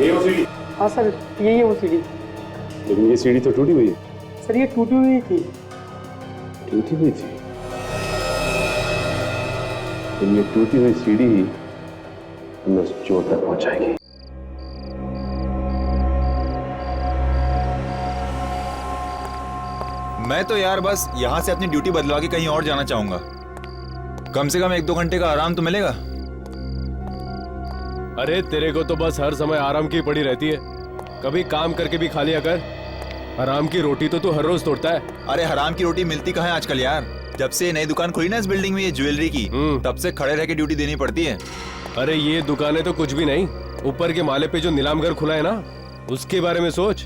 ये वो सीढ़ी? हाँ सर, यही है वो सीढ़ी। लेकिन ये सीढ़ी तो टूटी हुई है। सर ये टूटी हुई थी। टूटी हुई थी? तो ये टूटी हुई सीढ़ी ही हमें उस चोर तक पहुंचाएगी। मैं तो यार बस यहाँ से अपनी ड्यूटी बदलवा के कहीं और जाना चाहूंगा। कम से कम 1-2 घंटे का आराम तो मिलेगा। अरे तेरे को तो बस हर समय आराम की पड़ी रहती है, कभी काम करके भी खा लिया कर। हराम की रोटी तो तू हर रोज तोड़ता है। अरे हराम की रोटी मिलती कहाँ है आजकल यार। जब से नई दुकान खुली ना इस बिल्डिंग में, ये ज्वेलरी की, तब से खड़े रह के ड्यूटी देनी पड़ती है। अरे ये दुकानें तो कुछ भी नहीं, ऊपर के माले पे जो नीलाम घर खुला है ना, उसके बारे में सोच।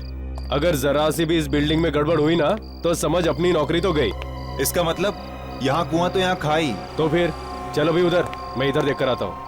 अगर जरा सी भी इस बिल्डिंग में गड़बड़ हुई ना तो समझ अपनी नौकरी तो गई। इसका मतलब यहाँ कुआं तो यहाँ खाई। तो फिर चलो भी उधर, मैं इधर देख कर आता हूँ।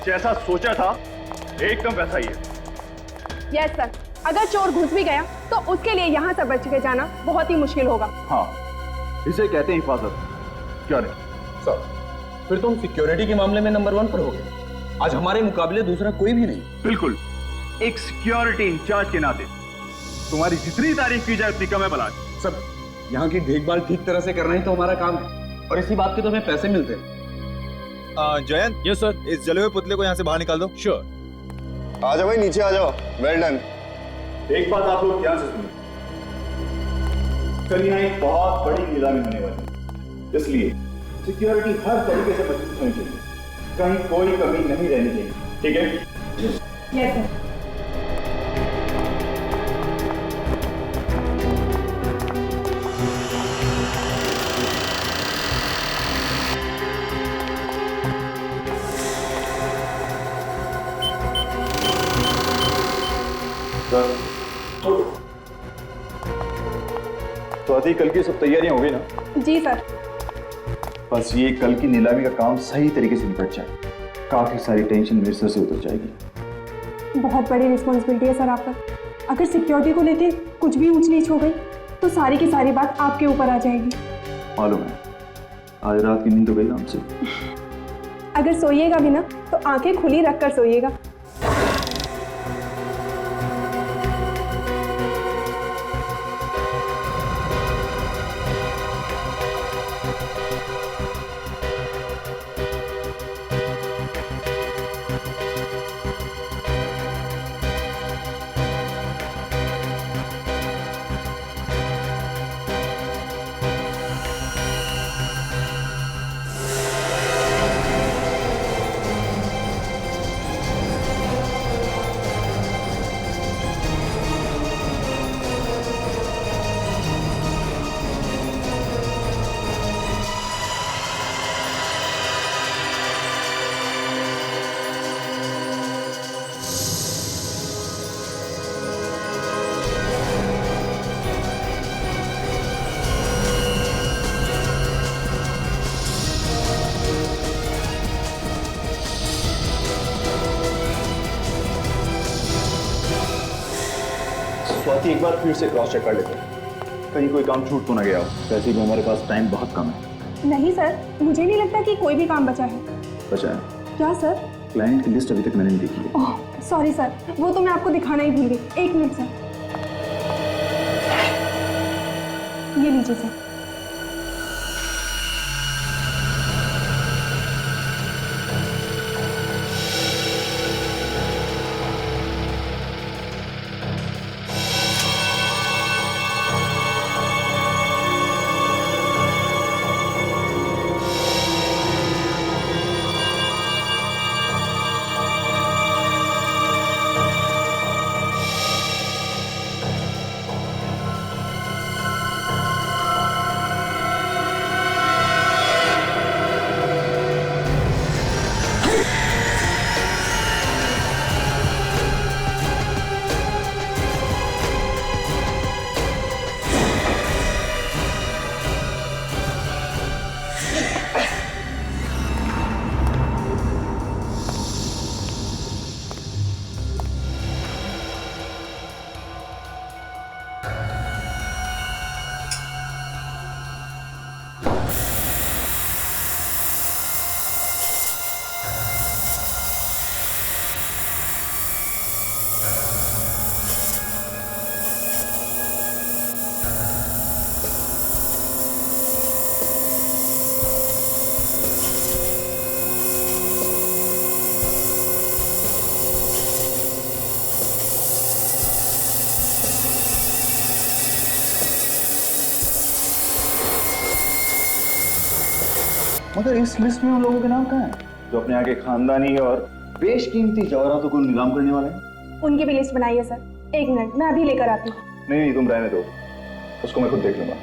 जैसा सोचा था एकदम वैसा ही है। यस सर, अगर चोर घुस भी गया तो उसके लिए यहाँ से बच के जाना बहुत ही मुश्किल होगा। हाँ, इसे कहते हैं हिफाजत। क्या नहीं सर, फिर तुम सिक्योरिटी के मामले में नंबर 1 पर हो गए। आज हमारे मुकाबले दूसरा कोई भी नहीं। बिल्कुल, एक सिक्योरिटी इंचार्ज के नाते तुम्हारी जितनी तारीफ की जाए उतनी कम है बलाज। सब यहाँ की देखभाल ठीक तरह से करना ही तो हमारा काम है, और इसी बात के तो हमें पैसे मिलते हैं। Jayant, yes sir. इस जले हुए पुतले को यहाँ से बाहर निकाल दो। श्योर। आ जाओ भाई, नीचे आ जाओ। Well done. एक बात आप लोग ध्यान से सुनिए, कल यहाँ एक बहुत बड़ी नीलामी होने वाली है, इसलिए सिक्योरिटी हर तरीके से मजबूत होनी चाहिए, कहीं कोई कमी नहीं रहनी चाहिए। ठीक है? Yes sir. तो आदि कल की सब तैयारियां हो गई ना? जी सर। बस ये कल की नीलामी का काम सही तरीके से निपट जाए, काफी सारी टेंशन मेरे सर से उतर जाएगी। बहुत बड़ी रिस्पॉन्सिबिलिटी है सर आप पर। अगर सिक्योरिटी को लेते कुछ भी ऊंच नीच हो गई तो सारी की सारी बात आपके ऊपर आ जाएगी। मालूम है, आज रात की नींद तो गई हमसे। अगर सोइएगा भी ना तो आंखें खुली रखकर सोइएगा। बाकी एक बार फिर से क्रॉस चेक कर लेते हैं, कहीं कोई काम छूट तो ना गया हो। वैसे भी हमारे पास टाइम बहुत कम है। नहीं सर, मुझे नहीं लगता कि कोई भी काम बचा है। बचा है? क्या सर? क्लाइंट की लिस्ट अभी तक मैंने नहीं देखी है। ओह सॉरी सर, वो तो मैं आपको दिखाना ही भूल गई। एक मिनट सर, ये लीजिए सर। मगर इस लिस्ट में उन लोगों के नाम कहाँ हैं जो अपने यहाँ के खानदानी और बेशकीमती जवाहरातों को नीलाम करने वाले हैं? उनकी भी लिस्ट बनाइए सर। एक मिनट, मैं अभी लेकर आती हूँ। नहीं, तुम रहने दो, उसको मैं खुद देख लूंगा।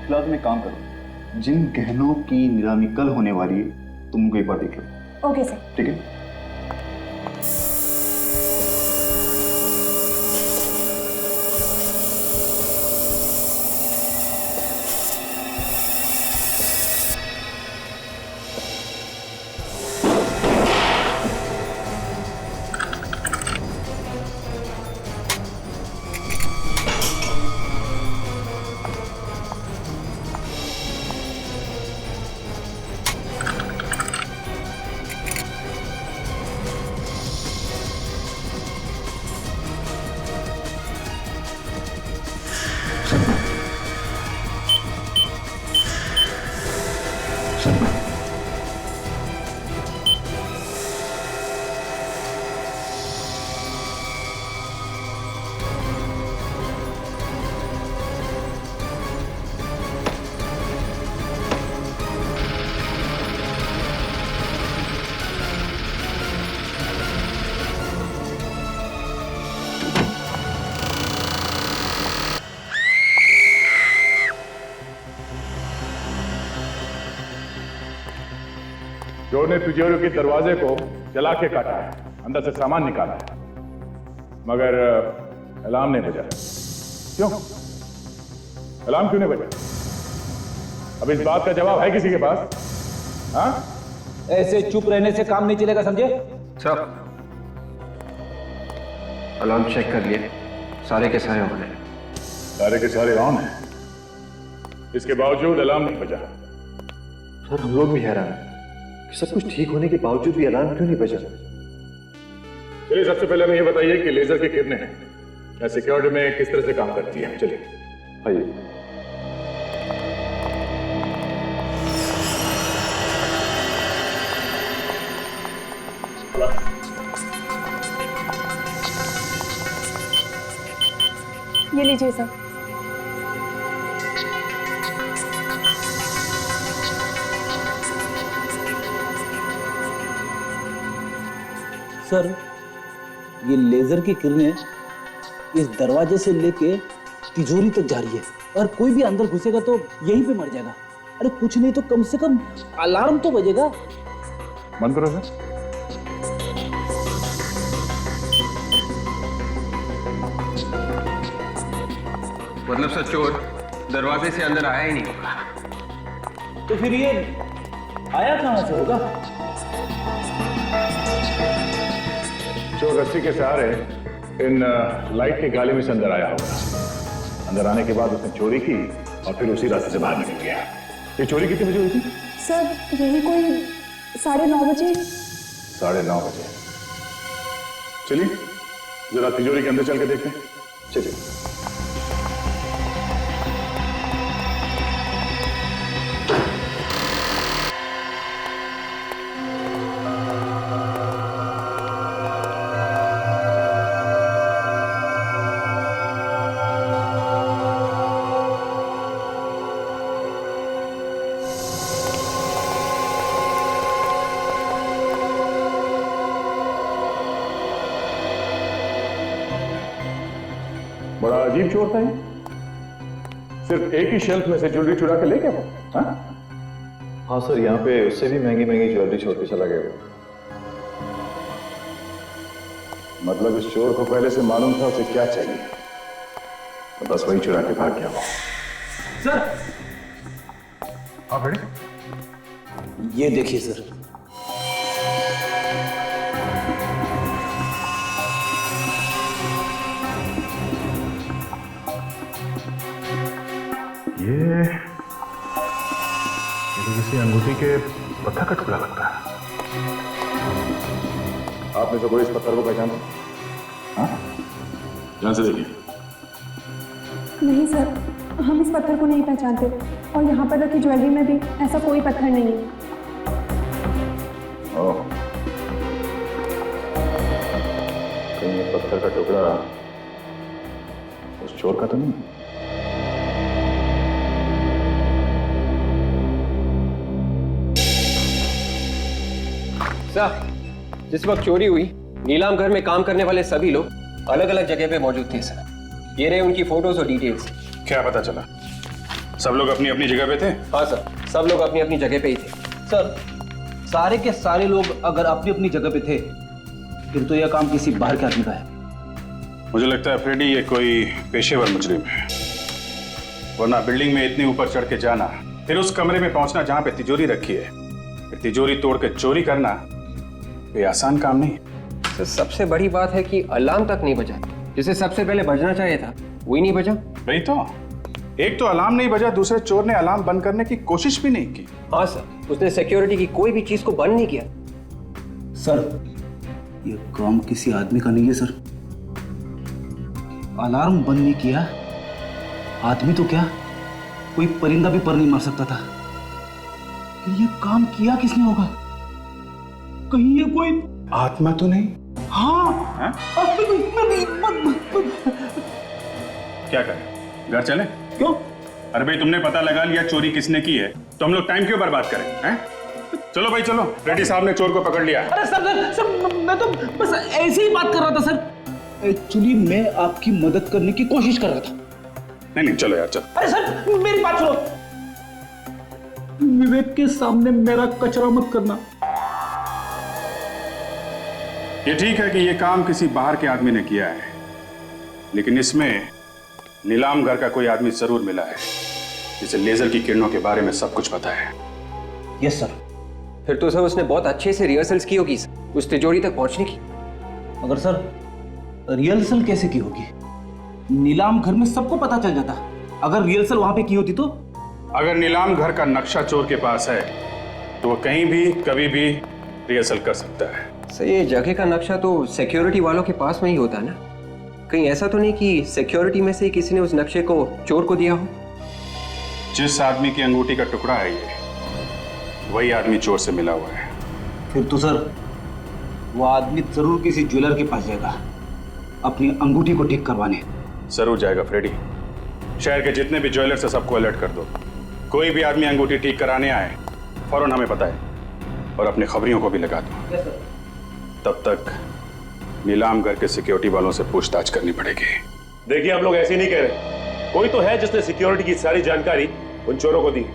फिलहाल तुम एक काम करो, जिन गहनों की नीलामी कल होने वाली है तुम उनको एक बार देख लो। Okay sir. ठीक है। चोर ने तिजोरी के दरवाजे को जला के काटा है, अंदर से सामान निकाला है, मगर अलार्म नहीं बजा। क्यों अलार्म क्यों नहीं बजा? अब इस बात का जवाब है किसी के पास? हाँ, ऐसे चुप रहने से काम नहीं चलेगा, समझे? सर, अलार्म चेक कर लिए, सारे के सारे ऑन है। सारे के सारे ऑन है, इसके बावजूद अलार्म नहीं बजा। सर, हम लोग भी हैरान हैं कि सब कुछ ठीक होने के बावजूद भी अलार्म क्यों नहीं बजा। चलिए, सबसे पहले हमें ये बताइए कि लेजर की किरणें सिक्योरिटी में किस तरह से काम करती है। चलिए। आइए। ये लीजिए सर। सर, ये लेजर की किरणें इस दरवाजे से लेके तिजोरी तक जा रही है और कोई भी अंदर घुसेगा तो यहीं पे मर जाएगा। अरे कुछ नहीं तो कम से कम अलार्म तो बजेगा। बंद करो सर। मतलब सर, चोर दरवाजे से अंदर आया ही नहीं होगा। तो फिर ये आया कहां से होगा? चोर रस्सी के सहारे इन लाइट के गाले में से अंदर आया होगा। अंदर आने के बाद उसने चोरी की और फिर उसी रास्ते से बाहर निकल गया। ये चोरी कितने बजे हुई थी? सर यही कोई 9:30 बजे। 9:30 बजे। चलिए जरा तिजोरी के अंदर चल के देखते हैं। चलिए। बड़ा अजीब चोर था ये। सिर्फ एक ही शेल्फ में से ज्वेलरी चुरा के ले गया वो। हाँ सर, यहाँ पे उससे भी महंगी महंगी ज्वेलरी छोड़ के चला गया वो। मतलब इस चोर को पहले से मालूम था उसे क्या चाहिए, तो बस वही चुरा के भाग गया वो। सर हाँ बेटे, ये देखिए सर। ये तो किसी अंगूठी के पत्थर का टुकड़ा लगता है। आपने तो कोई इस पत्थर को पहचाना? हाँ, ध्यान से देखिए। नहीं सर, हम इस पत्थर को नहीं पहचानते और यहाँ पर रखी ज्वेलरी में भी ऐसा कोई पत्थर नहीं है। ओह, कहीं ये पत्थर का टुकड़ा उस चोर का तो नहीं? सर, जिस वक्त चोरी हुई नीलाम घर में काम करने वाले सभी लोग अलग अलग जगह पे मौजूद थे सर। ये रहे उनकी फोटोज और डिटेल्स। क्या पता चला? सब लोग अपनी अपनी जगह पे थे? हाँ सर, सब लोग अपनी अपनी जगह पे ही थे। सर सारे के सारे लोग अगर अपनी अपनी जगह पे थे फिर तो यह काम किसी बाहर के आदमी का है। मुझे लगता है फ्रेडी ये कोई पेशेवर मुजरिम है, वरना बिल्डिंग में इतने ऊपर चढ़ के जाना, फिर उस कमरे में पहुंचना जहां पे तिजोरी रखी है, फिर तिजोरी तोड़ के चोरी करना, ये आसान काम नहीं। तो सबसे बड़ी बात है कि अलार्म तक नहीं बजा, जिसे सबसे पहले बजना चाहिए था वही नहीं बजा। वही तो, एक तो अलार्म नहीं बजा, दूसरे चोर ने अलार्म बंद करने की कोशिश भी नहीं की। हाँ सर, उसने सिक्योरिटी की कोई भी चीज को बंद नहीं किया। सर ये काम किसी आदमी का नहीं है सर। अलार्म बंद नहीं किया, आदमी तो क्या कोई परिंदा भी पर नहीं मार सकता था। ये काम किया किसने होगा? कहीं ये कोई आत्मा तो नहीं? हाँ, क्या करें, घर चले? क्यों? अरे भाई तुमने पता लगा लिया चोरी किसने की है, तो हम लोग टाइम क्यों बर्बाद करें? हैं? चलो भाई चलो, रेड्डी साहब ने चोर को पकड़ लिया। अरे सर मैं तो बस ऐसे ही बात कर रहा था सर। एक्चुअली मैं आपकी मदद करने की कोशिश कर रहा था। नहीं चलो यार चलो। अरे सर मेरी बात सुनो, विवेक के सामने मेरा कचरा मत करना। ये ठीक है कि ये काम किसी बाहर के आदमी ने किया है, लेकिन इसमें नीलाम घर का कोई आदमी जरूर मिला है जिसे लेजर की किरणों के बारे में सब कुछ पता है। Yes sir. फिर तो सर उसने बहुत अच्छे से रिहर्सल्स की होगी उस तिजोरी तक पहुंचने की। मगर सर रिहर्सल कैसे की होगी? नीलाम घर में सबको पता चल जाता। अगर रिहर्सल वहां पे की होती तो? अगर नीलाम घर का नक्शा चोर के पास है तो वो कहीं भी कभी भी रिहर्सल कर सकता है। सर ये जगह का नक्शा तो सिक्योरिटी वालों के पास में ही होता है ना? कहीं ऐसा तो नहीं कि सिक्योरिटी में से किसी ने उस नक्शे को चोर को दिया हो? जिस आदमी की अंगूठी का टुकड़ा है ये, वही आदमी चोर से मिला हुआ है। फिर तो सर वो आदमी जरूर किसी ज्वेलर के पास जाएगा अपनी अंगूठी को ठीक करवाने। जरूर जाएगा फ्रेडी। शहर के जितने भी ज्वेलर्स हैं सबको अलर्ट कर दो, कोई भी आदमी अंगूठी ठीक कराने आए फौरन हमें बताए और अपने खबरियों को भी लगा दो। तब तक नीलाम घर के सिक्योरिटी वालों से पूछताछ करनी पड़ेगी। देखिए आप लोग ऐसे नहीं कह रहे, कोई तो है जिसने सिक्योरिटी की सारी जानकारी उन चोरों को दी।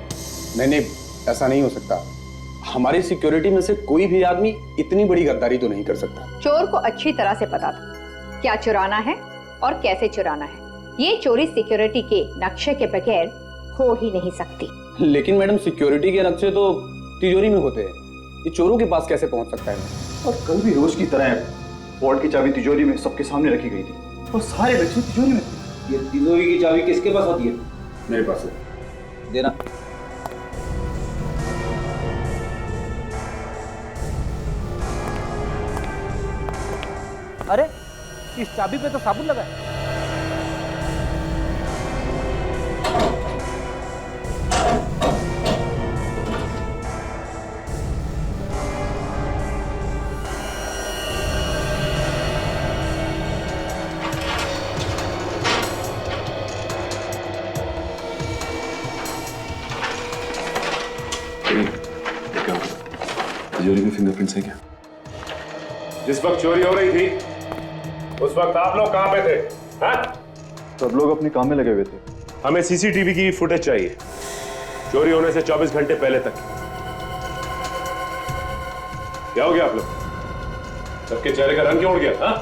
नहीं, ऐसा नहीं हो सकता। हमारी सिक्योरिटी में से कोई भी आदमी इतनी बड़ी गद्दारी तो नहीं कर सकता। चोर को अच्छी तरह से पता था क्या चुराना है और कैसे चुराना है। ये चोरी सिक्योरिटी के नक्शे के बगैर हो ही नहीं सकती। लेकिन मैडम सिक्योरिटी के नक्शे तो तिजोरी में होते हैं, ये चोरों के पास कैसे पहुंच सकता है? और कल भी रोज की तरह वॉर्ड की चाबी तिजोरी में सबके सामने रखी गई थी और सारे बच्चे तिजोरी में थे। ये तिजोरी की चाबी किसके पास होती है? मेरे पास है। देना। अरे इस चाबी पे तो साबुन लगा है। तिजोरी में फिंगरप्रिंट्स है क्या? जिस वक्त चोरी हो रही थी उस वक्त आप लोग कहां पे थे? हाँ? सब लोग अपने काम में लगे हुए थे। हमें सीसीटीवी की फुटेज चाहिए चोरी होने से 24 घंटे पहले तक। क्या हो गया आप लोग? सबके चेहरे का रंग क्यों उड़ गया? हाँ?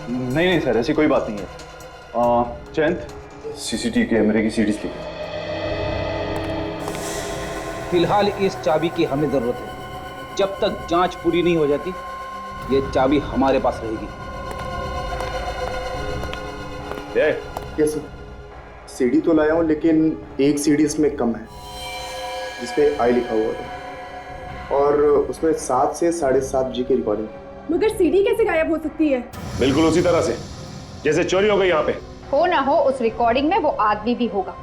नहीं सर, ऐसी कोई बात नहीं है। चैंद सीसीटीवी कैमरे की सीडीज ली। फिलहाल इस चाबी की हमें जरूरत है। जब तक जांच पूरी नहीं हो जाती ये चाबी हमारे पास रहेगी। यस सर, सीडी तो लाया हूँ लेकिन एक सीडी इसमें कम है जिसपे आई लिखा हुआ था और उसमें 7 से 7.5 जी की रिकॉर्डिंग। मगर सीडी कैसे गायब हो सकती है? बिल्कुल उसी तरह से जैसे चोरी हो गई यहाँ पे। हो ना हो उस रिकॉर्डिंग में वो आदमी भी होगा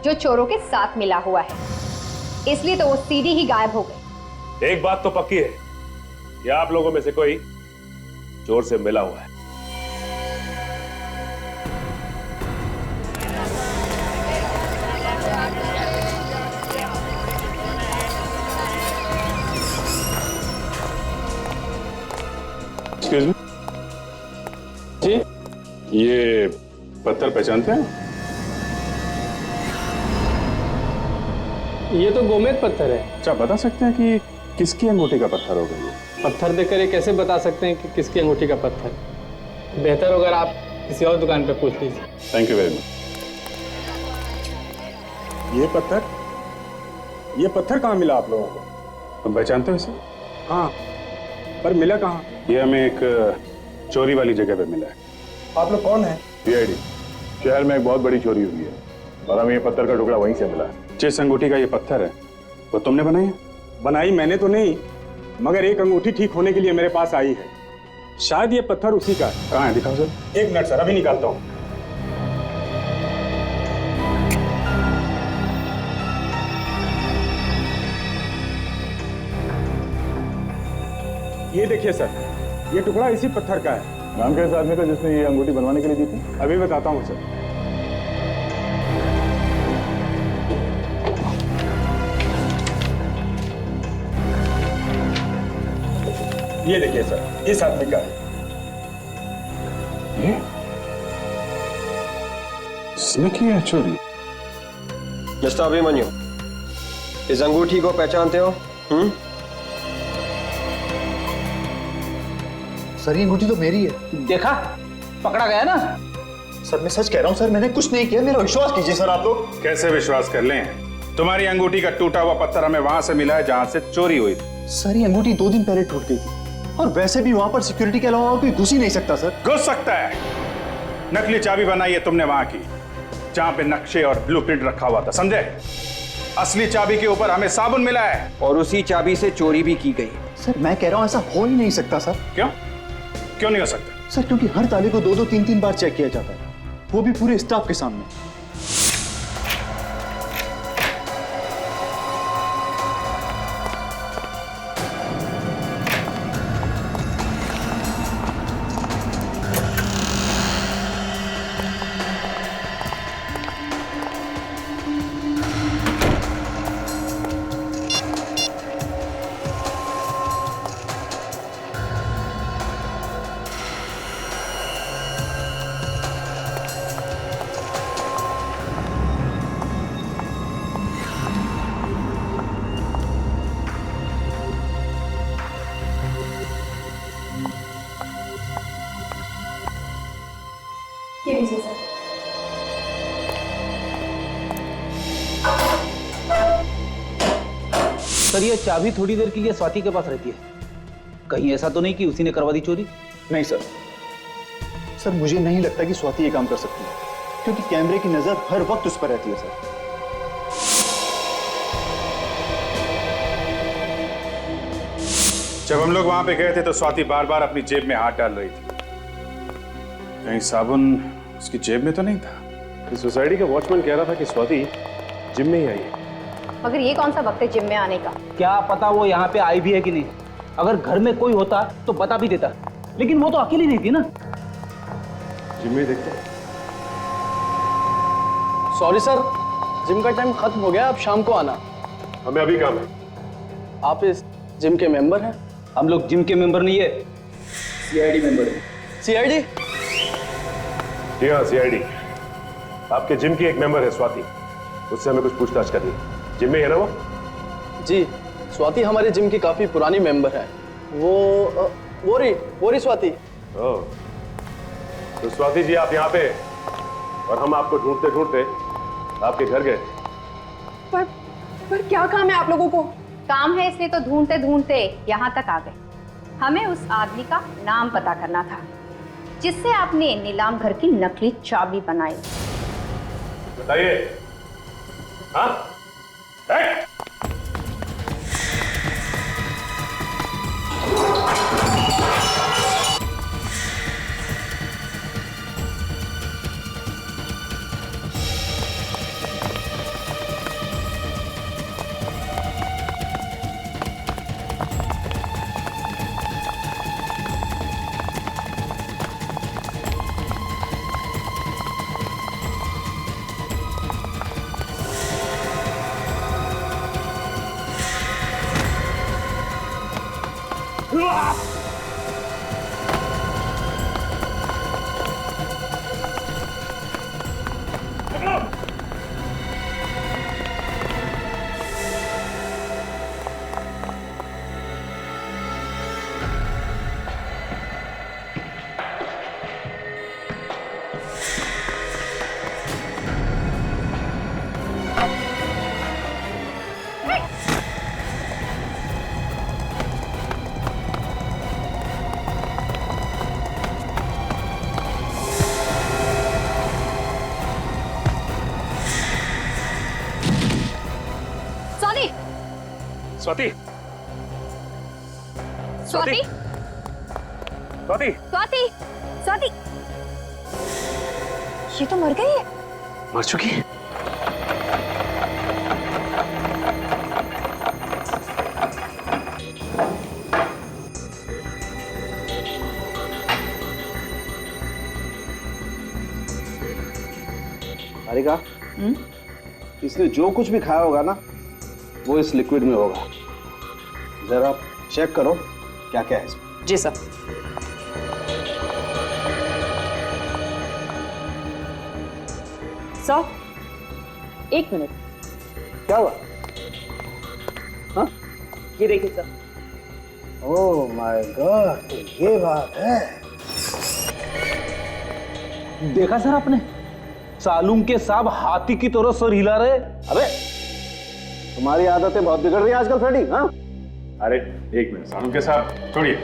जो चोरों के साथ मिला हुआ है, इसलिए तो वो सीडी ही गायब हो गई। एक बात तो पक्की है कि आप लोगों में से कोई चोर से मिला हुआ है। एक्सक्यूज मी जी, ये पत्थर पहचानते हैं? ये तो गोमेद पत्थर है। अच्छा, बता सकते हैं कि किसकी अंगूठी का पत्थर होगा ये? पत्थर देखकर ये कैसे बता सकते हैं कि किसकी अंगूठी का पत्थर? बेहतर अगर आप किसी और दुकान पे पूछ लीजिए। Thank you very much. ये पत्थर कहाँ मिला आप लोगों को? तुम पहचानते हो इसे? हाँ, पर मिला कहाँ? ये हमें एक चोरी वाली जगह पे मिला है। आप लोग कौन है? सीआईडी। शहर में एक बहुत बड़ी चोरी हुई है और हमें ये पत्थर का टुकड़ा वहीं से मिला है। जिस अंगूठी का ये पत्थर है वो तुमने बनाई है? बनाई मैंने तो नहीं, मगर एक अंगूठी ठीक होने के लिए मेरे पास आई है। शायद ये पत्थर उसी का है। कहाँ है, दिखाओ सर। एक मिनट सर, अभी निकालता हूँ। ये देखिए सर, ये टुकड़ा इसी पत्थर का है। नाम क्या है इस आदमी का जिसने ये अंगूठी बनवाने के लिए दी थी? अभी बताता हूँ सर। ये देखिए सर, इस आदमी का है। ये इसने की है चोरी? मिस्टर अभिमन्यु, इस अंगूठी को पहचानते हो? सर ये अंगूठी तो मेरी है। देखा, पकड़ा गया ना। सर मैं सच कह रहा हूँ सर, मैंने कुछ नहीं किया, मेरा विश्वास कीजिए सर आप लोग। कैसे विश्वास कर लें? तुम्हारी अंगूठी का टूटा हुआ पत्थर हमें वहां से मिला है जहां से चोरी हुई थी। सर ये अंगूठी 2 दिन पहले टूट गई थी और वैसे भी वहां पर सिक्योरिटी के अलावा कोई घुस ही नहीं सकता सर। घुस सकता है। नकली चाबी बनाई है तुमने वहां की जहां पे नक्शे और ब्लूप्रिंट रखा हुआ था, समझे? असली चाबी के ऊपर हमें साबुन मिला है और उसी चाबी से चोरी भी की गई। सर मैं कह रहा हूं ऐसा हो ही नहीं सकता सर। क्यों क्यों नहीं हो सकता? सर क्योंकि हर ताले को 2-2 3-3 बार चेक किया जाता है, वो भी पूरे स्टाफ के सामने। ये लीजिए सर। सर ये चाबी थोड़ी देर के लिए स्वाति के पास रहती है। कहीं ऐसा तो नहीं कि उसी ने करवा दी चोरी? नहीं सर, सर मुझे नहीं लगता कि स्वाति ये काम कर सकती है, क्योंकि कैमरे की नजर हर वक्त उस पर रहती है सर। जब हम लोग वहां पे गए थे तो स्वाति बार बार अपनी जेब में हाथ डाल रही थी। कहीं साबुन उसकी जेब में तो नहीं था? इस सोसाइटी का वॉचमैन कह रहा था कि स्वाति जिम में ही आई है। मगर ये कौन सा वक्त है जिम में आने का? क्या पता वो यहाँ पे आई भी है कि नहीं। अगर घर में कोई होता तो बता भी देता, लेकिन वो तो अकेली नहीं थी ना। जिम में देखते हैं। सॉरी सर, जिम का टाइम खत्म हो गया, अब शाम को आना। हमें अभी काम है। आप इस जिम के मेंबर हैं? हम लोग जिम के मेंबर नहीं है, सीआईडी मेंबर है। सीआईडी? जी हाँ, सीआईडी। आपके जिम की एक मेंबर है स्वाति, उससे हमें कुछ पूछताछ करनी है। जिम में है ना वो? जी, स्वाति हमारे जिम की काफी पुरानी मेंबर है। वो रही स्वाति। ओह, तो स्वाति जी आप यहाँ पे, और हम आपको ढूंढते ढूंढते आपके घर गए। पर क्या काम है आप लोगों को? काम है इसलिए तो ढूंढते ढूंढते यहाँ तक आ गए। हमें उस आदमी का नाम पता करना था जिससे आपने नीलाम घर की नकली चाबी बनाई। बताइए। हाँ? स्वाति, स्वाति, स्वाति, स्वाति, स्वाति, ये तो मर गई है। मर चुकी है? हारिका, इसने जो कुछ भी खाया होगा ना, वो इस लिक्विड में होगा। जरा चेक करो क्या क्या है इसमें। जी सर। Sir, 1 minute. क्या हुआ? हाँ? ये देखिए सर। ओह माय गॉड, तो ये बात है। देखा सर आपने, सालूम के साहब हाथी की तरह सर हिला रहे। अबे तुम्हारी आदतें बहुत बिगड़ रही है आजकल फ्रेडी। हाँ? अरे एक मिनट सालूम के साहब, छोड़िए।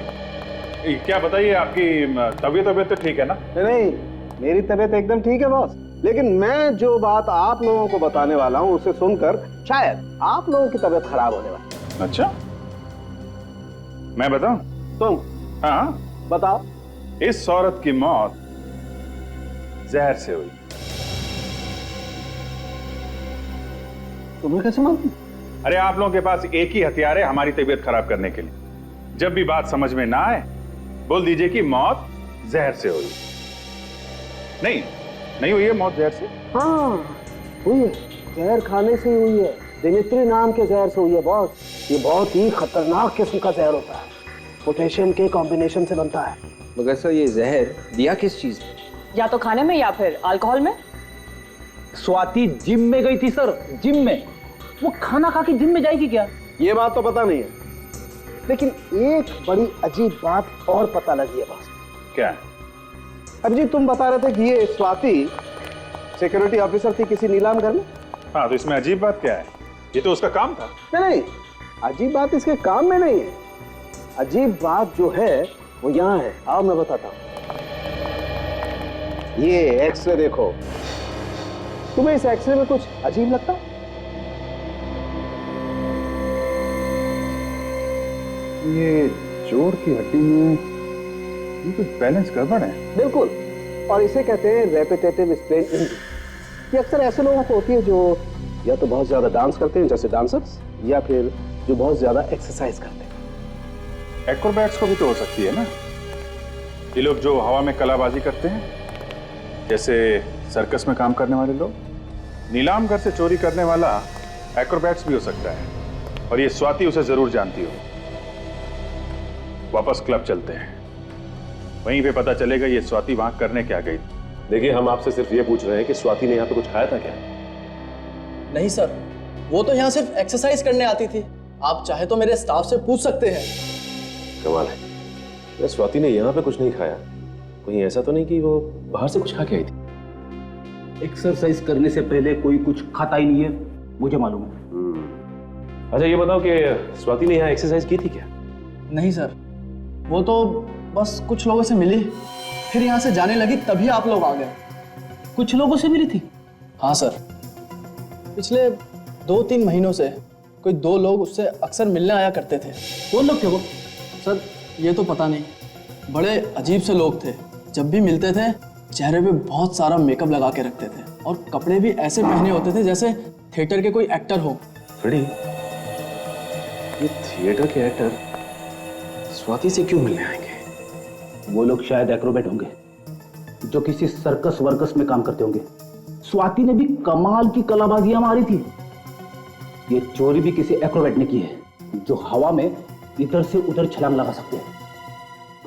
क्या बताइए, आपकी तबीयत तो ठीक है ना? नहीं, मेरी तबीयत एकदम ठीक है बॉस, लेकिन मैं जो बात आप लोगों को बताने वाला हूँ उसे सुनकर शायद आप लोगों की तबीयत खराब होने वाली। अच्छा, मैं बताऊं? तुम? हाँ बताओ। इस औरत की मौत जहर से हुई। तुम्हें कैसे मालूम? अरे आप लोगों के पास एक ही हथियार है हमारी तबीयत खराब करने के लिए। जब भी बात समझ में ना आए, बोल दीजिए कि मौत जहर से हुई। नहीं हुई है मौत जहर से? हाँ हुई है, जहर खाने से ही हुई है। दिमित्री नाम के जहर से हुई है बॉस। ये बहुत ही खतरनाक किस्म का जहर होता है, पोटेशियम के कॉम्बिनेशन से बनता है। मगर सर ये जहर दिया किस चीज में? या तो खाने में या फिर अल्कोहल में। स्वाति जिम में गई थी सर, जिम में। वो खाना खा के जिम में जाएगी क्या, ये बात तो पता नहीं है, लेकिन एक बड़ी अजीब बात और पता लगी है बॉस। क्या? अभिजीत, तुम बता रहे थे कि ये स्वाति सिक्योरिटी ऑफिसर थी किसी नीलाम घर में। हाँ, तो इसमें अजीब बात क्या है? ये तो उसका काम था। नहीं, अजीब बात इसके काम में नहीं है। अजीब बात जो है वो यहाँ है। आओ मैं बताता हूँ। ये एक्सरे देखो, तुम्हें इस एक्सरे में कुछ अजीब लगता? ये जोड़ की हड्डी में ये कुछ बैलेंस गड़बड़ है। बिल्कुल, और इसे कहते हैं रेपिटेटिव स्ट्रेन इंजरी। ये अक्सर ऐसे लोगों को होती है जो या तो बहुत ज्यादा डांस करते हैं जैसे डांसर्स, या फिर जो बहुत ज्यादा एक्सरसाइज करते हैं। एक्रोबैट्स को भी तो हो सकती है ना, ये लोग जो हवा में कलाबाजी करते हैं, जैसे सर्कस में काम करने वाले लोग। नीलाम घर से चोरी करने वाला एक्रोबैट्स भी हो सकता है, और ये स्वाति उसे जरूर जानती हो। वापस क्लब चलते हैं, वहीं पे पता चलेगा ये स्वाति वहां करने क्या गई। देखिए, हम आपसे सिर्फ ये पूछ रहे हैं कि स्वाति ने यहाँ पे कुछ खाया था क्या? नहीं सर, वो तो यहाँ सिर्फ एक्सरसाइज करने आती थी। आप चाहे तो मेरे स्टाफ से पूछ सकते हैं। कमाल है, स्वाति ने यहाँ पे कुछ नहीं खाया। कहीं ऐसा तो नहीं कि वो बाहर से कुछ खा के आई थी? एक्सरसाइज करने से पहले कोई कुछ खाता ही नहीं है, मुझे मालूम है। अच्छा ये बताओ कि स्वाति ने यहाँ एक्सरसाइज की थी क्या? नहीं सर, वो तो बस कुछ लोगों से मिली, फिर यहाँ से जाने लगी, तभी आप लोग आ गए। कुछ लोगों से मिली थी? हाँ सर, पिछले 2-3 महीनों से कोई 2 लोग उससे अक्सर मिलने आया करते थे। कौन लोग थे वो? सर ये तो पता नहीं, बड़े अजीब से लोग थे। जब भी मिलते थे चेहरे पे बहुत सारा मेकअप लगा के रखते थे, और कपड़े भी ऐसे पहने होते थे जैसे थिएटर के कोई एक्टर हो। फ्रेडी, ये थिएटर के एक्टर स्वाति से क्यों मिलने आएंगे? वो लोग शायद एक्रोबैट होंगे जो किसी सर्कस वर्कस में काम करते होंगे। स्वाति ने भी कमाल की कलाबाजियां मारी थी। ये चोरी भी किसी एक्रोबैट ने की है, जो हवा में इधर से उधर छलांग लगा सकते हैं।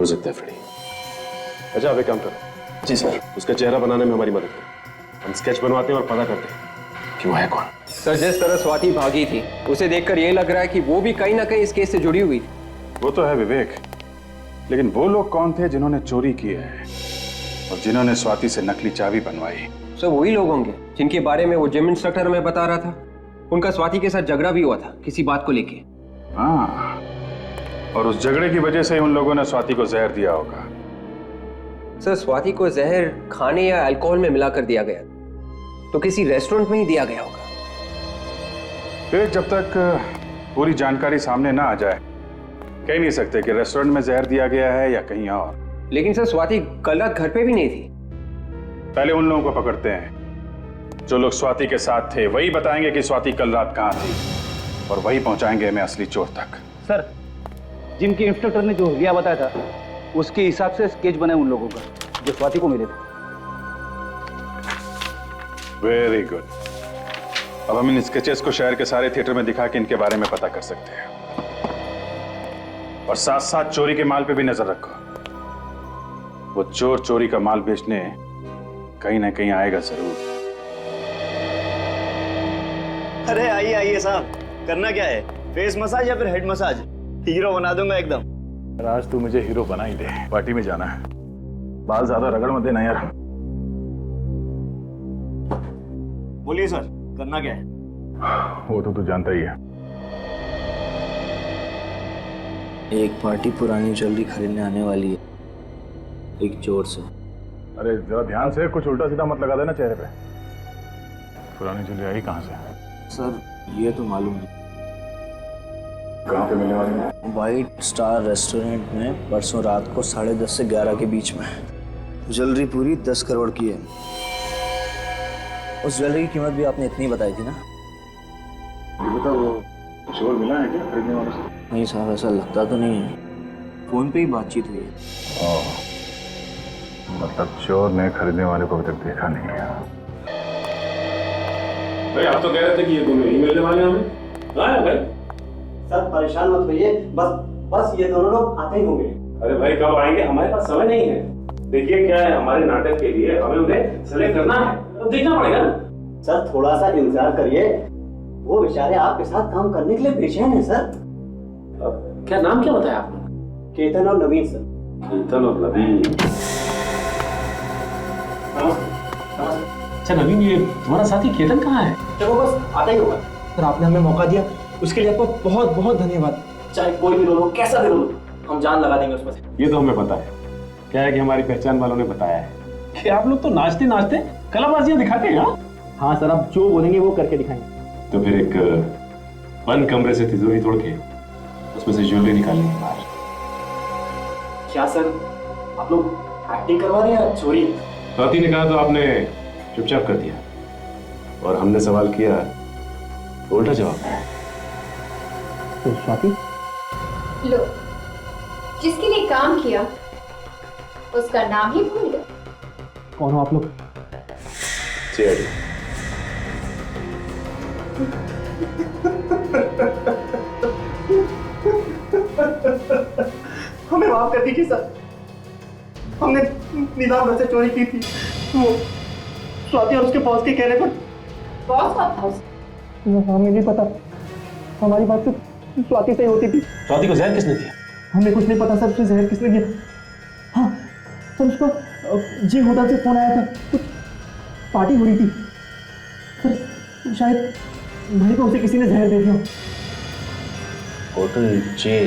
हो सकता है फ्रेडी। अच्छा आप एक काम करो। जी सर। उसका चेहरा बनाने में हमारी मदद करो। हम स्केच बनवाते हैं और पता करते हैं कि वो है कौन। सर जिस तरह स्वाति भागी थी, उसे देखकर यही लग रहा है कि वो भी कहीं ना कहीं इस केस से जुड़ी हुई थी। वो तो है विवेक, लेकिन वो लोग कौन थे जिन्होंने चोरी की है और जिन्होंने स्वाति से नकली चाबी बनवाई? सर वही लोग होंगे जिनके बारे में वो जिम इंस्ट्रक्टर हमें बता रहा था। उनका स्वाति के साथ झगड़ा भी हुआ था किसी बात को लेके। हाँ, और उस झगड़े की वजह से उन लोगों ने स्वाति को जहर दिया होगा। सर स्वाति को जहर खाने या अल्कोहल में मिलाकर दिया गया, तो किसी रेस्टोरेंट में ही दिया गया होगा। फिर जब तक पूरी जानकारी सामने ना आ जाए कह नहीं सकते कि रेस्टोरेंट में जहर दिया गया है या कहीं और। लेकिन सर स्वाति कल रात घर पे भी नहीं थी। पहले उन लोगों को पकड़ते हैं जो लोग स्वाति के साथ थे, वही बताएंगे कि स्वाति कल रात कहाँ थी, और वही पहुंचाएंगे हमें असली चोर तक। सर, जिम के इंस्ट्रक्टर ने जो लिया बताया था, उसके हिसाब से स्केच बने उन लोगों का जो स्वाति को मिले थे। Very good. अब हम इन स्केचेस को शहर के सारे थिएटर में दिखा के इनके बारे में पता कर सकते हैं, और साथ साथ चोरी के माल पे भी नजर रखो। वो चोर चोरी का माल बेचने कहीं ना कहीं आएगा जरूर। अरे आइए आइए साहब, करना क्या है? फेस मसाज या फिर हेड मसाज? हीरो बना दूंगा एकदम। आज तू मुझे हीरो बना ही दे, पार्टी में जाना है। बाल ज्यादा रगड़ मत देना यार। बोलिए सर, करना क्या है? वो तो तू जानता ही है। एक पार्टी पुरानी ज्वेलरी खरीदने आने वाली है, एक चोर से। अरे जरा ध्यान से, कुछ उल्टा सीधा मत लगा देना चेहरे पे। पुरानी ज्वेलरी आई कहाँ से? सर ये तो मालूम है। कहाँ पे मिलने वाली है? व्हाइट स्टार रेस्टोरेंट में परसों रात को 10:30 से 11 के बीच में। ज्वेलरी पूरी 10 करोड़ की है। उस ज्वेलरी की कीमत भी आपने इतनी बताई थी ना? ये बता, वो चोर मिला है क्या खरीदने वाले से? नहीं साहब, ऐसा लगता तो नहीं है, फोन पे ही बातचीत हुई है। मतलब चोर ने खरीदने वाले को अभी तक देखा नहीं है। भाई आप तो कह रहे थे कि ये दोनों ही मिलने वाले हैं हमें। हाँ भाई सर परेशान मत होइए, बस ये दोनों लोग आते ही होंगे। अरे भाई कब आएंगे, हमारे पास समय नहीं है। देखिए क्या है, हमारे नाटक के लिए हमें उन्हें सेलेक्ट करना है, तो देखना पड़ेगा ना। सर थोड़ा सा इंतजार करिए, वो बेचारे आपके साथ काम करने के लिए बेचैन है सर। क्या नाम क्या बताया आपने? केतन और नवीन सर। केतन और नवीन। अच्छा नवीन, ये तुम्हारा साथी केतन कहाँ है? चलो बस आता ही होगा। सर आपने हमें मौका दिया, उसके लिए आपको बहुत बहुत धन्यवाद। चाहे कोई भी रोल हो, कैसा भी रोल हो, हम जान लगा देंगे उसमें से। ये तो हमें पता है। क्या है कि हमारी पहचान वालों ने बताया है कि आप लोग तो नाचते नाचते कलाबाजियां दिखाते हैं। हाँ सर, आप जो बोलेंगे वो करके दिखाएंगे। तो फिर एक बंद कमरे से तिजोरी तोड़ के उसमें से ज्वेलरी निकालनी है बाहर। क्या सर, आप लोग एक्टिंग करवा रहे हैं या चोरी? स्वाति ने कहा तो आपने चुपचाप कर दिया, और हमने सवाल किया तो उल्टा जवाब दिया। तो स्वाति, लो, जिसके लिए काम किया उसका नाम ही भूल गए। कौन हो आप लोग? सीआईडी। हमें माफ कर दीजिए सर, हमने नीलाम घर से चोरी की थी। वो स्वाति और उसके बॉस के कहने पर। बॉस कौन था? हमें नहीं पता, हमारी बात तो स्वाति से ही होती थी। स्वाति को जहर किसने दिया? हमें कुछ नहीं पता सर, उसे जहर किसने दिया। हाँ सर, उसको जी होटल से फोन आया था, कुछ पार्टी हो रही थी सर, शायद भाई को उसे किसी ने जहर दे दिया। होटल जे।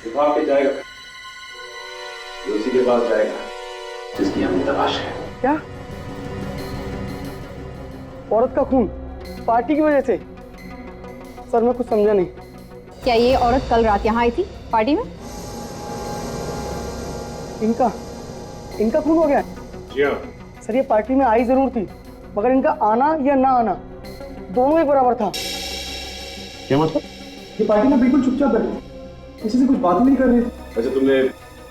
विभाग के जाएगा, उसी के पास जाएगा जिसकी हमें तलाश है। क्या? औरत का खून पार्टी की वजह से? सर मैं कुछ समझा नहीं। क्या ये औरत कल रात यहाँ आई थी पार्टी में? इनका खून हो गया? जी हाँ सर, ये पार्टी में आई जरूर थी, मगर इनका आना या ना आना दोनों एक बराबर था। क्या मतलब? ये पार्टी में बिल्कुल चुपचाप बैठे, किसी से कुछ बात ही नहीं कर रहे थे। अच्छा, तुमने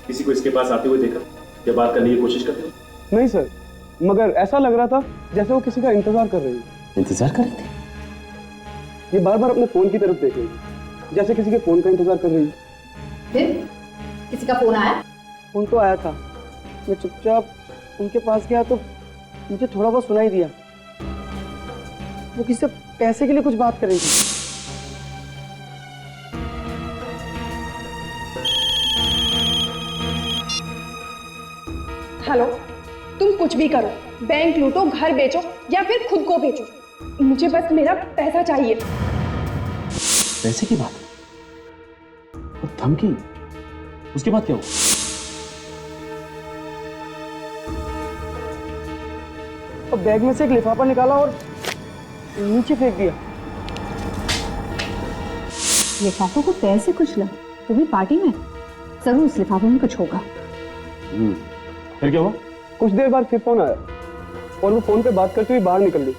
किसी को इसके पास आते हुए देखा या बात करने की कोशिश करते हो? नहीं सर, मगर ऐसा लग रहा था जैसे वो किसी का इंतजार कर रही है। इंतजार कर रही थी? ये बार बार अपने फोन की तरफ देख रही है, जैसे किसी के फोन का इंतजार कर रही है। फिर किसी का फोन आया? फोन तो आया था, मैं चुपचाप उनके पास गया तो मुझे थोड़ा बहुत सुनाई दिया। वो किसी से पैसे के लिए कुछ बात कर रही थी। हेलो, तुम कुछ भी करो, बैंक लूटो, घर बेचो या फिर खुद को बेचो, मुझे बस मेरा पैसा चाहिए। पैसे की बात और धमकी, उसके बाद क्या हुआ? और बैग में से एक लिफाफा निकाला और नीचे फेंक दिया। लिफाफों को पैसे कुछ लगा तो भी पार्टी में? जरूर उस लिफाफे में कुछ होगा। फिर क्या हुआ? कुछ देर बाद फिर फोन आया और वो फोन पे बात करते हुए बाहर निकल गई।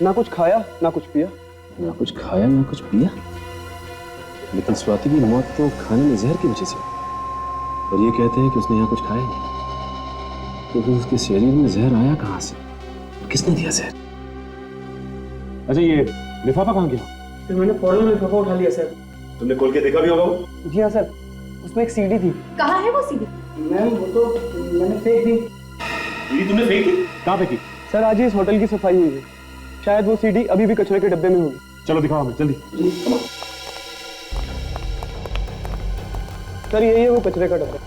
ना कुछ खाया ना कुछ पिया। ना कुछ खाया ना कुछ पिया? लेकिन स्वाति की मौत तो खाने में जहर की वजह से, और ये कहते हैं कि उसने यहाँ कुछ खाया नहीं, तो फिर उसके शरीर में जहर आया कहाँ से? किसने दिया जहर? अच्छा, ये लिफाफा कहाँ गया? फिर मैंने फौरन लिफाफा उठा लिया सर। तुमने खोल के देखा भी होगा वो? जी हाँ सर, उसमें एक सीडी थी। कहाँ है वो सीडी? मैम वो तो मैंने फेंक दी। सीडी तुमने फेंक दी? कहाँ फेंकी? सर आज ही इस होटल की सफाई हुई है, शायद वो सीडी अभी भी कचरे के डब्बे में होगी। चलो दिखाओ हमें जल्दी। सर यही है वो कचरे का डब्बा।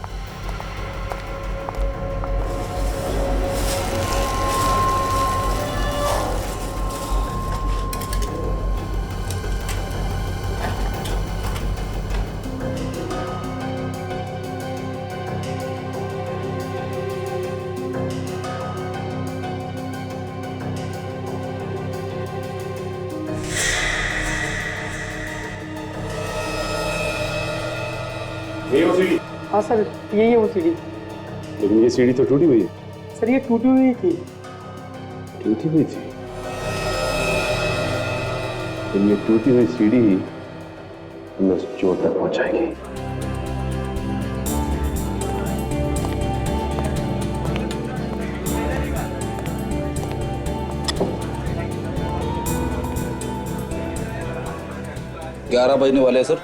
हाँ सर, यही है वो सीडी। लेकिन ये सीढ़ी तो टूटी हुई है। सर ये टूटी हुई थी। टूटी हुई थी? तो ये टूटी हुई सीढ़ी ही हमें चोर तक पहुंचाएगी। ग्यारह बजने वाले हैं सर,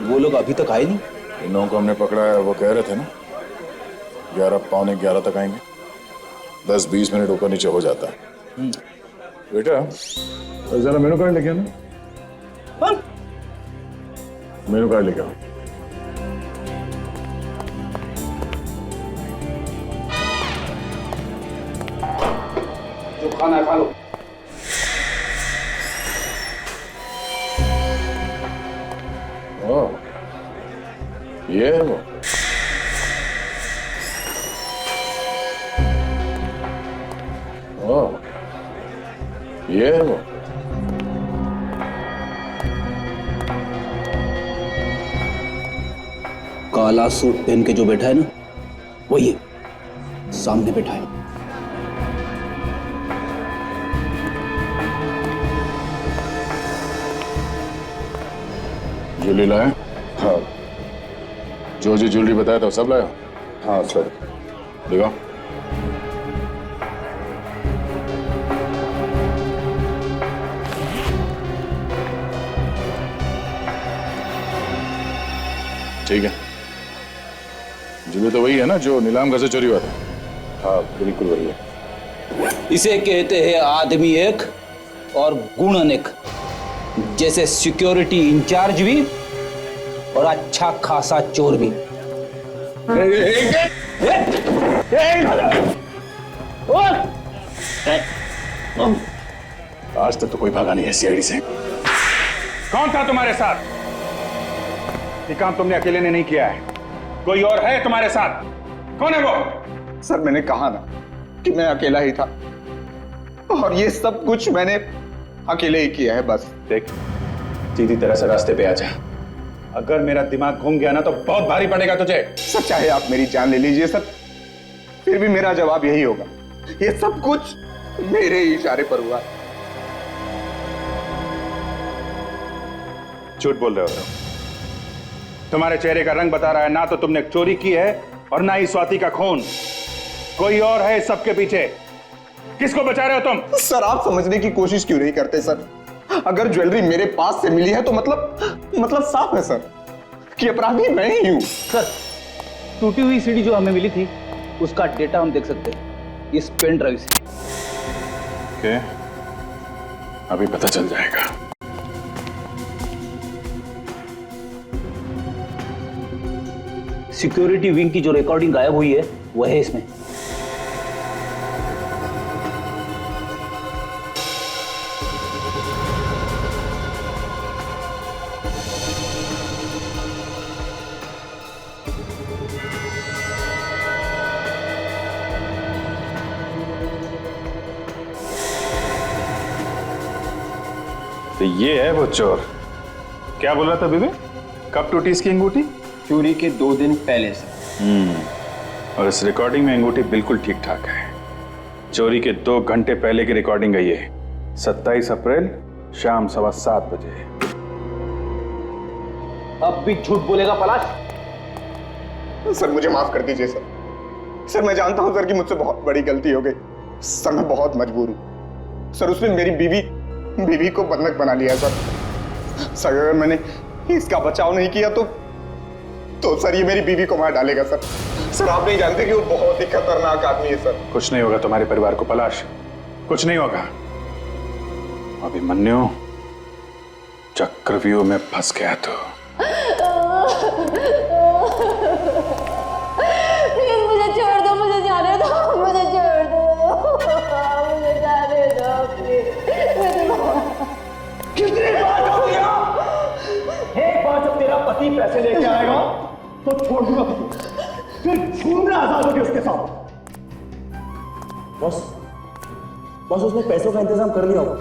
वो लोग अभी तक आए नहीं। इन लोगों को हमने पकड़ा है, वो कह रहे थे ना 11 पौने 11 तक आएंगे। 10-20 मिनट ऊपर नीचे हो जाता है। बेटा जरा मेनू कार्ड लेके आना। मेनू कार्ड लेके आओ। जो खाना है खा लो। ये है वो। ये है वो। काला सूट पहन के जो बैठा है ना, वही है, सामने बैठा है। ज्वेलरी लाए? हाँ। जो ज्वेलरी बताया था सब लाया? हाँ सर। दिखाओ। ठीक है। ज्वेलरी तो वही है ना जो नीलाम घर से चोरी हुआ था? हाँ बिल्कुल वही है। इसे कहते हैं आदमी एक और गुण अनेक। जैसे सिक्योरिटी इंचार्ज भी और अच्छा खासा चोर भी। आज तक तो कोई भागा नहीं है सीआईडी से। कौन था तुम्हारे साथ? ये काम तुमने अकेले ने नहीं किया है, कोई और है तुम्हारे साथ। कौन है वो? सर मैंने कहा ना कि मैं अकेला ही था, और ये सब कुछ मैंने अकेले ही किया है बस। देख, सीधी तरह से रास्ते पे आ जा। अगर मेरा दिमाग घूम गया ना तो बहुत भारी पड़ेगा तुझे। सर चाहे आप मेरी जान ले लीजिए सर, फिर भी मेरा जवाब यही होगा, ये सब कुछ मेरे ही इशारे पर हुआ। झूठ बोल रहे हो तुम। तुम्हारे चेहरे का रंग बता रहा है, ना तो तुमने चोरी की है और ना ही स्वाति का खून। कोई और है इस सबके पीछे। किसको बचा रहे हो तुम? सर आप समझने की कोशिश क्यों नहीं करते सर? अगर ज्वेलरी मेरे पास से मिली है तो मतलब साफ है सर कि अपराधी मैं ही हूं। सर टूटी हुई सीडी जो हमें मिली थी उसका डेटा हम देख सकते हैं इस पेन ड्राइव से। ओके, अभी पता चल जाएगा। सिक्योरिटी विंग की जो रिकॉर्डिंग गायब हुई है वह है इसमें। तो ये है वो चोर। क्या बोल रहा था बीबी? कब टूटी इसकी अंगूठी? चोरी के 2 दिन पहले से। और इस रिकॉर्डिंग में अंगूठी बिल्कुल ठीक ठाक है। चोरी के 2 घंटे पहले की रिकॉर्डिंग है ये। 27 अप्रैल शाम 7:15 बजे। अब भी झूठ बोलेगा पलाश? सर मुझे माफ कर दीजिए सर। सर मैं जानता हूं सर कि मुझसे बहुत बड़ी गलती हो गई। सर मैं बहुत मजबूर हूं सर। उसने मेरी बीवी को बंधक बना लिया सर। सर अगर मैंने इसका बचाव नहीं किया तो सर ये मेरी बीवी को मार डालेगा सर। सर आप नहीं जानते कि वो बहुत ही खतरनाक आदमी है सर। कुछ नहीं होगा तुम्हारे परिवार को पलाश, कुछ नहीं होगा। अभिमन्यु चक्रव्यूह में फंस गया तो प्लीज मुझे छोड़ दो, मुझे जाने दो, मुझे छोड़ दो, मुझे जाने दो प्लीज। कितनी बार हो गया? एक बार जब तेरा पति पैसे लेके आएगा तो छोड़ दूंगा तुझे, फिर घूमना आजाद होगी उसके साथ। बॉस उसने पैसों का इंतजाम कर लिया होगा,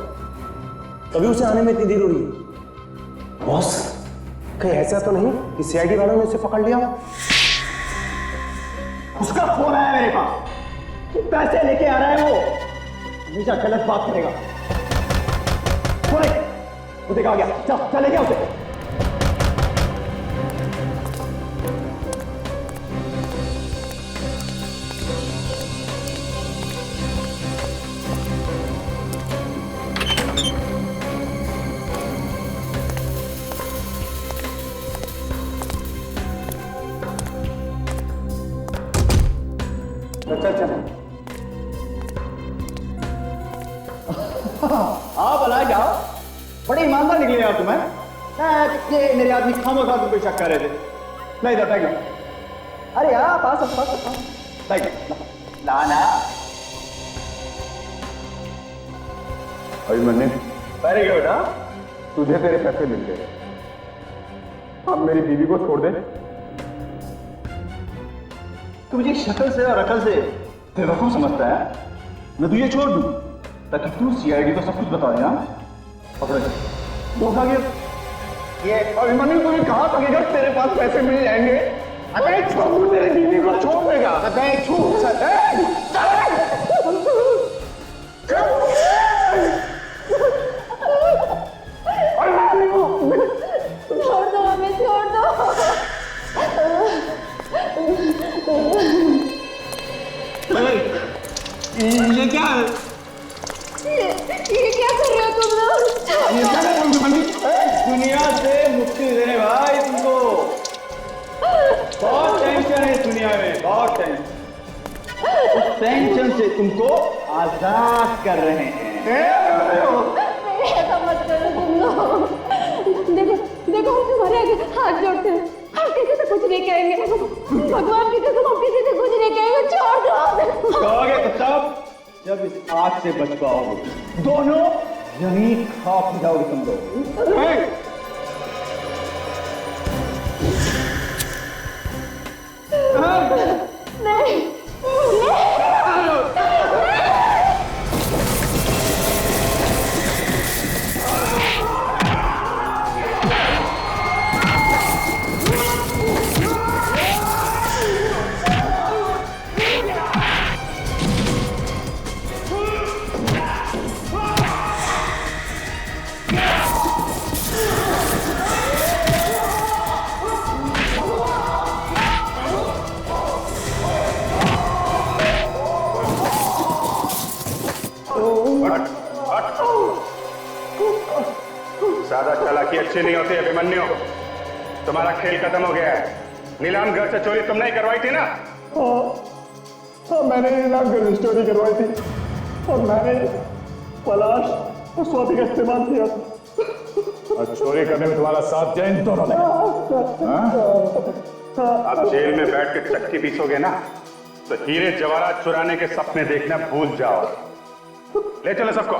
तभी उसे आने में इतनी देर हो रही है। बॉस कहीं ऐसा तो नहीं कि सीआईडी वालों ने उसे पकड़ लिया? उसका फोन आया मेरे पास, तो पैसे लेके आ रहा है वो। हमेशा गलत बात करेगा। वो देखा गया, चल लेके उसे। चल आप भला क्या बड़े ईमानदार निकले यार तुम्हें। ये मेरे आदमी खामोखा तुम पे शक कर रहे थे। नहीं जाता क्या? अरे यार पास ना अभिमन्यु वेरी गुड। हाँ तुझे तेरे पैसे मिल गए, अब मेरी बीवी को छोड़ दे। तू मुझे शक्ल से और अकल से बेवकूफ समझता है? मैं तुझे छोड़ दूं? ताकि तू सीआईडी को सब कुछ बता दे। पकड़ो धोखा किया ये अभिमन्यु तुम्हें कहाँ तकेगा तेरे पास पैसे मिल जाएंगे। अबे छोड़ तेरे बीवी को छोड़ देगा। अबे छोड़ छोड़ दो हमें, छोड़ दो। ये क्या है? ये क्या कर रहे हो तुम लोग? ये क्या है? दुनिया से मुक्ति देने भाई तुमको। बहुत टेंशन है इस दुनिया में, बहुत टेंशन। उस टेंशन से तुमको आजाद कर रहे हैं। ऐसा मत करो तुम लोग। देखो देखो, हम तुम्हारे आगे हाथ जोड़ते हैं, हम किसी से कुछ नहीं कहेंगे। भगवान की कसम, हम किसी से कुछ नहीं कहेंगे। छोड़ दो। कहोगे तब जब इस आग से बच पाओगे। दोनों यहीं खाक हो जाओगे तुम लोग। नहीं ज्यादा चालाकी अच्छी नहीं होती अभिमन्यु। तुम्हारा खेल खत्म हो गया है। नीलाम घर से चोरी तुम नहीं करवाई थी ना? हाँ, मैंने नीलाम घर से चोरी करवाई थी और मैंने पलाश और स्वाति का इस्तेमाल किया था। और चोरी करने में तुम्हारा साथ दिया इन दोनों ने। अब जेल में बैठ के चक्की पीसोगे ना तो हीरे जवाहरात चुराने के सपने देखना भूल जाओ। ले चलो सबको।